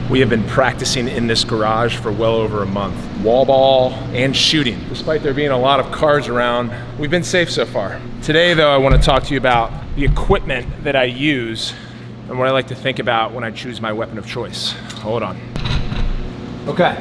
We have been practicing in this garage for well over a month. Wall ball and shooting. Despite there being a lot of cars around, we've been safe so far. Today though, I want to talk to you about the equipment that I use and what I like to think about when I choose my weapon of choice. Hold on. Okay.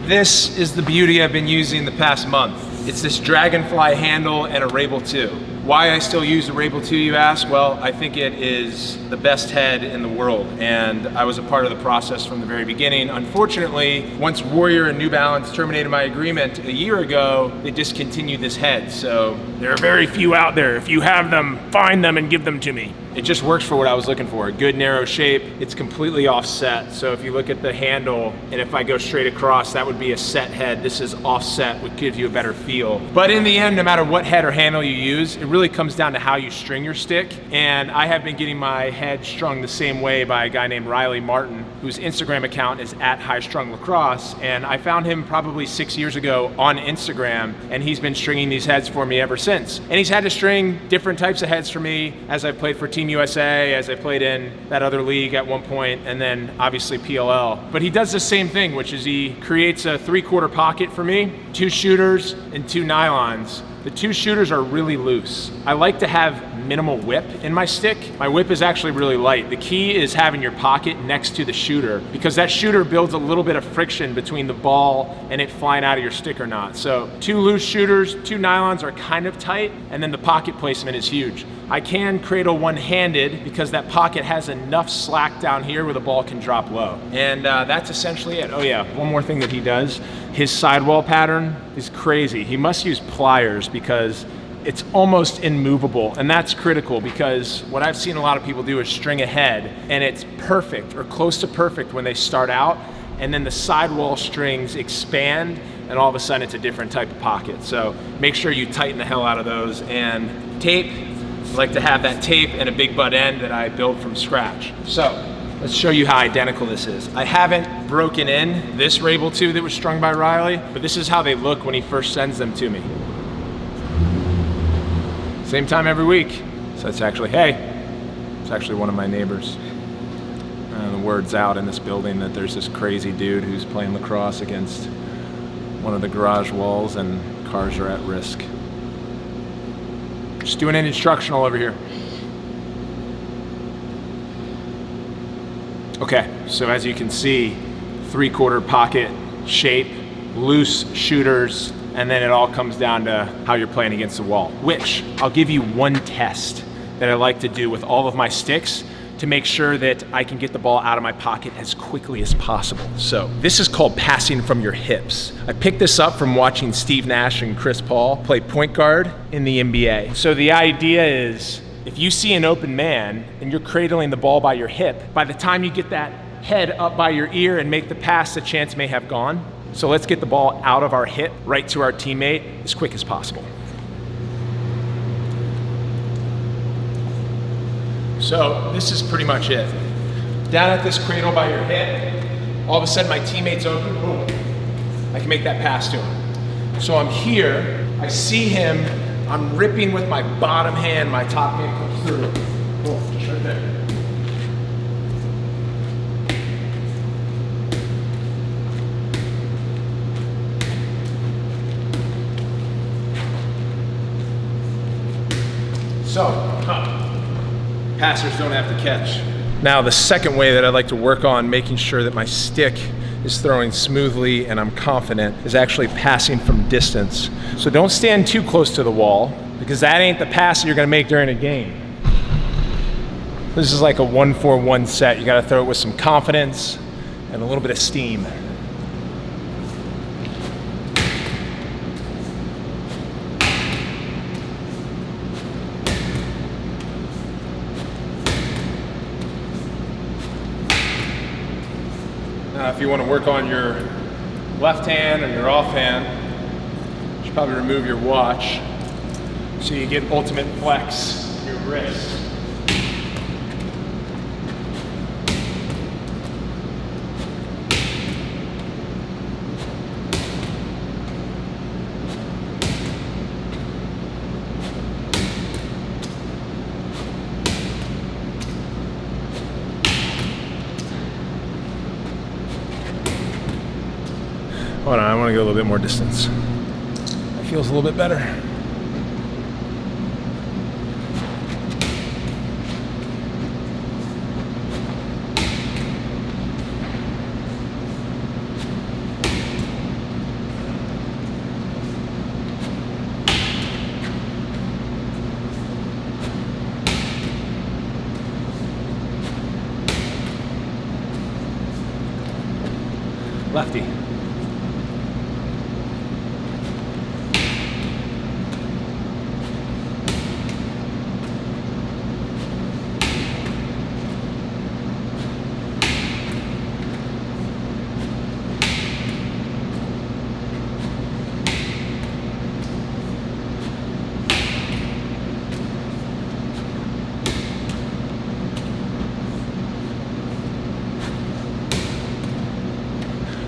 This is the beauty I've been using the past month. It's this Dragonfly handle and a Rabil 2. Why I still use the Rabil 2, you ask? Well, I think it is the best head in the world, and I was a part of the process from the very beginning. Unfortunately, once Warrior and New Balance terminated my agreement a year ago, they discontinued this head, so there are very few out there. If you have them, find them and give them to me. It just works for what I was looking for. A good narrow shape. It's completely offset. So if you look at the handle, and if I go straight across, that would be a set head. This is offset, which gives you a better feel. But in the end, no matter what head or handle you use, it really comes down to how you string your stick. And I have been getting my head strung the same way by a guy named Riley Martin, whose Instagram account is @HighStrungLacrosse. And I found him probably 6 years ago on Instagram, and he's been stringing these heads for me ever since. And he's had to string different types of heads for me as I've played for Team USA, as I played in that other league at one point, and then obviously PLL. But he does the same thing, which is he creates a 3/4 pocket for me, 2 shooters and 2 nylons. The 2 shooters are really loose. I like to have minimal whip in my stick. My whip is actually really light. The key is having your pocket next to the shooter, because that shooter builds a little bit of friction between the ball and it flying out of your stick or not. So 2 loose shooters, 2 nylons are kind of tight, and then the pocket placement is huge. I can cradle one-handed because that pocket has enough slack down here where the ball can drop low. And that's essentially it. Oh yeah, one more thing that he does. His sidewall pattern is crazy. He must use pliers because it's almost immovable, and that's critical because what I've seen a lot of people do is string ahead, and it's perfect or close to perfect when they start out, and then the sidewall strings expand, and all of a sudden it's a different type of pocket. So make sure you tighten the hell out of those. And tape, I like to have that tape and a big butt end that I build from scratch. So let's show you how identical this is. I haven't broken in this Rabil 2 that was strung by Riley, but this is how they look when he first sends them to me. Same time every week. So it's actually, hey, it's actually one of my neighbors. The word's out in this building that there's this crazy dude who's playing lacrosse against one of the garage walls, and cars are at risk. Just doing an instructional over here. Okay, so as you can see, 3/4 pocket shape, loose shooters, and then it all comes down to how you're playing against the wall, which I'll give you one test that I like to do with all of my sticks to make sure that I can get the ball out of my pocket as quickly as possible. So this is called passing from your hips. I picked this up from watching Steve Nash and Chris Paul play point guard in the NBA. So the idea is, if you see an open man and you're cradling the ball by your hip, by the time you get that head up by your ear and make the pass, the chance may have gone. So let's get the ball out of our hip right to our teammate as quick as possible. So this is pretty much it. Down at this cradle by your hip, all of a sudden my teammate's open, boom, I can make that pass to him. So I'm here, I see him, I'm ripping with my bottom hand, my top hand comes through. Boom, just right there. So, passers don't have to catch. Now, the second way that I like to work on making sure that my stick is throwing smoothly and I'm confident is actually passing from distance. So don't stand too close to the wall, because that ain't the pass that you're gonna make during a game. This is like a 1-4-1 set. You gotta throw it with some confidence and a little bit of steam. If you want to work on your left hand or your off hand, you should probably remove your watch so you get ultimate flex in your wrist. Hold on, I want to go a little bit more distance. That feels a little bit better. Lefty.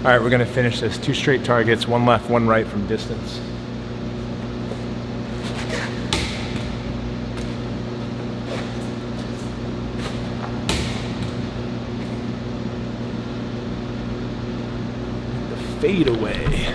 All right, we're gonna finish this. 2 straight targets, 1 left, 1 right from distance. The fade away.